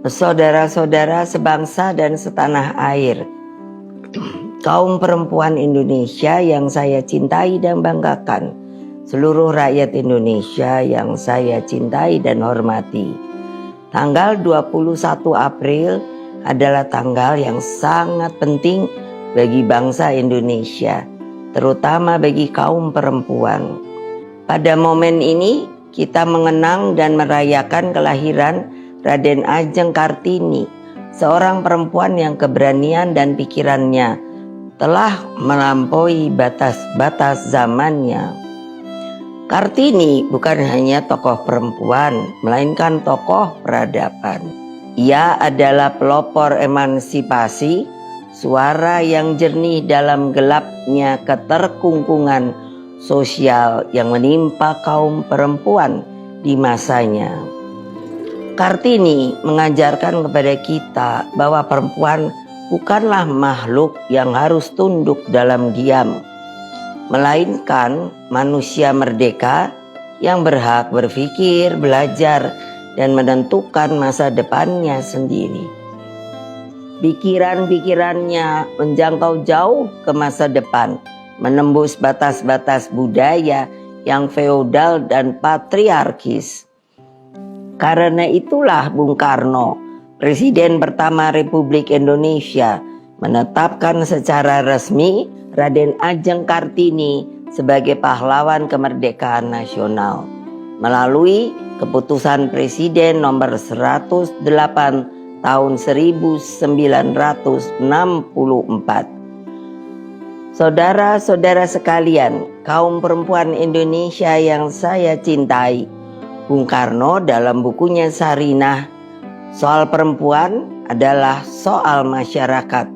Saudara-saudara sebangsa dan setanah air, kaum perempuan Indonesia yang saya cintai dan banggakan, seluruh rakyat Indonesia yang saya cintai dan hormati. Tanggal 21 April adalah tanggal yang sangat penting bagi bangsa Indonesia, terutama bagi kaum perempuan. Pada momen ini kita mengenang dan merayakan kelahiran Raden Ajeng Kartini, seorang perempuan yang keberanian dan pikirannya telah melampaui batas-batas zamannya. Kartini bukan hanya tokoh perempuan, melainkan tokoh peradaban. Ia adalah pelopor emansipasi, suara yang jernih dalam gelapnya keterkungkungan sosial yang menimpa kaum perempuan di masanya. Kartini mengajarkan kepada kita bahwa perempuan bukanlah makhluk yang harus tunduk dalam diam, melainkan manusia merdeka yang berhak berpikir, belajar, dan menentukan masa depannya sendiri. Pikiran-pikirannya menjangkau jauh ke masa depan, menembus batas-batas budaya yang feodal dan patriarkis. Karena itulah Bung Karno, Presiden pertama Republik Indonesia, menetapkan secara resmi Raden Ajeng Kartini sebagai pahlawan kemerdekaan nasional melalui keputusan Presiden nomor 108 tahun 1964. Saudara-saudara sekalian, kaum perempuan Indonesia yang saya cintai, Bung Karno dalam bukunya Sarinah, soal perempuan adalah soal masyarakat.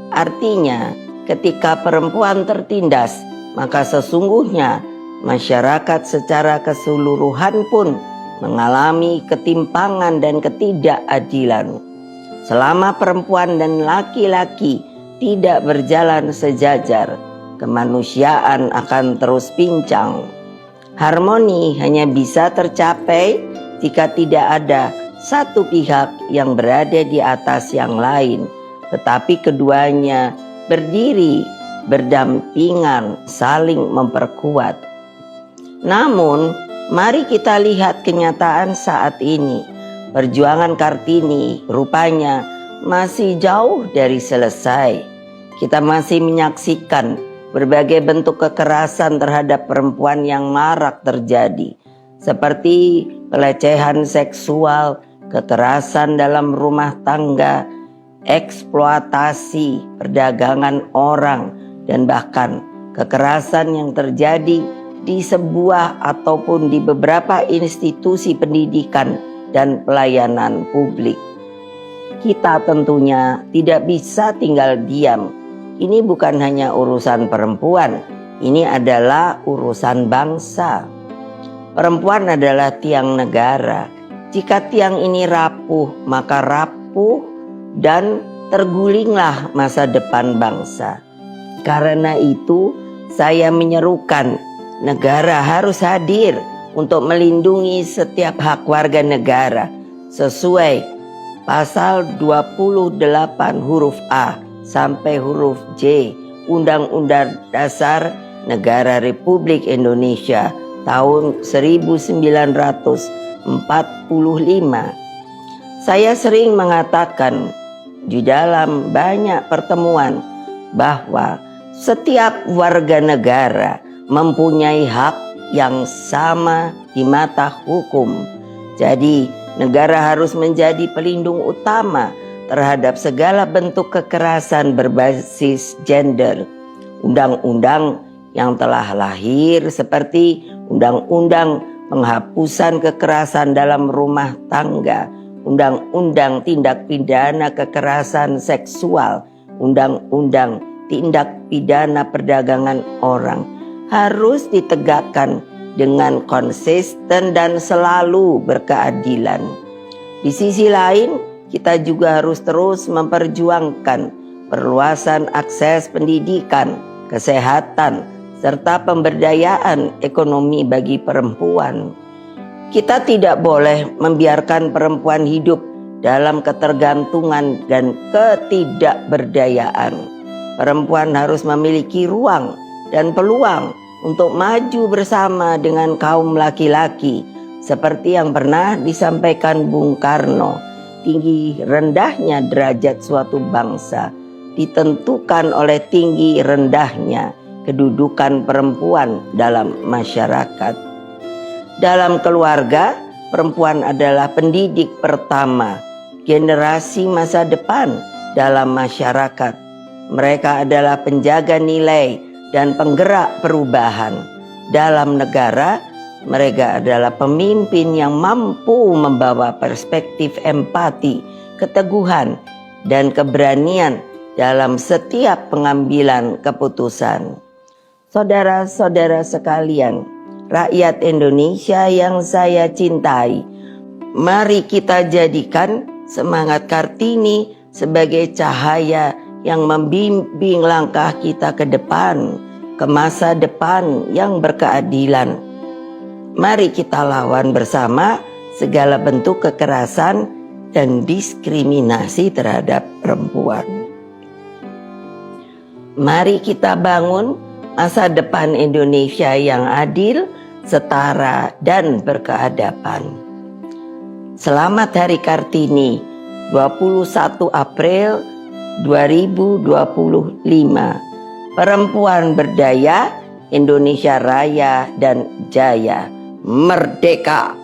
Artinya, ketika perempuan tertindas, maka sesungguhnya masyarakat secara keseluruhan pun mengalami ketimpangan dan ketidakadilan. Selama perempuan dan laki-laki tidak berjalan sejajar, kemanusiaan akan terus pincang. Harmoni hanya bisa tercapai jika tidak ada satu pihak yang berada di atas yang lain, tetapi keduanya berdiri berdampingan, saling memperkuat. Namun, mari kita lihat kenyataan saat ini. Perjuangan Kartini rupanya masih jauh dari selesai. Kita masih menyaksikan berbagai bentuk kekerasan terhadap perempuan yang marak terjadi, seperti pelecehan seksual, kekerasan dalam rumah tangga, eksploitasi, perdagangan orang, dan bahkan kekerasan yang terjadi di sebuah ataupun di beberapa institusi pendidikan dan pelayanan publik. Kita tentunya tidak bisa tinggal diam. Ini bukan hanya urusan perempuan, ini adalah urusan bangsa. Perempuan adalah tiang negara. Jika tiang ini rapuh, maka rapuh dan tergulinglah masa depan bangsa. Karena itu, saya menyerukan negara harus hadir untuk melindungi setiap hak warga negara sesuai pasal 28 huruf A sampai huruf J Undang-Undang Dasar Negara Republik Indonesia tahun 1945. Saya sering mengatakan di dalam banyak pertemuan bahwa setiap warga negara mempunyai hak yang sama di mata hukum. Jadi, negara harus menjadi pelindung utama terhadap segala bentuk kekerasan berbasis gender. Undang-undang yang telah lahir seperti Undang-Undang Penghapusan Kekerasan dalam Rumah Tangga, Undang-Undang Tindak Pidana Kekerasan Seksual, Undang-Undang Tindak Pidana Perdagangan Orang harus ditegakkan dengan konsisten dan selalu berkeadilan. Di sisi lain, kita juga harus terus memperjuangkan perluasan akses pendidikan, kesehatan, serta pemberdayaan ekonomi bagi perempuan. Kita tidak boleh membiarkan perempuan hidup dalam ketergantungan dan ketidakberdayaan. Perempuan harus memiliki ruang dan peluang untuk maju bersama dengan kaum laki-laki, seperti yang pernah disampaikan Bung Karno. Tinggi rendahnya derajat suatu bangsa ditentukan oleh tinggi rendahnya kedudukan perempuan dalam masyarakat. Dalam keluarga, perempuan adalah pendidik pertama generasi masa depan dalam masyarakat. Mereka adalah penjaga nilai dan penggerak perubahan. Dalam negara, mereka adalah pemimpin yang mampu membawa perspektif empati, keteguhan, dan keberanian dalam setiap pengambilan keputusan. Saudara-saudara sekalian, rakyat Indonesia yang saya cintai, mari kita jadikan semangat Kartini sebagai cahaya yang membimbing langkah kita ke depan, ke masa depan yang berkeadilan. Mari kita lawan bersama segala bentuk kekerasan dan diskriminasi terhadap perempuan. Mari kita bangun masa depan Indonesia yang adil, setara, dan berkeadaban. Selamat Hari Kartini, 21 April 2025. Perempuan berdaya, Indonesia raya dan jaya. Merdeka!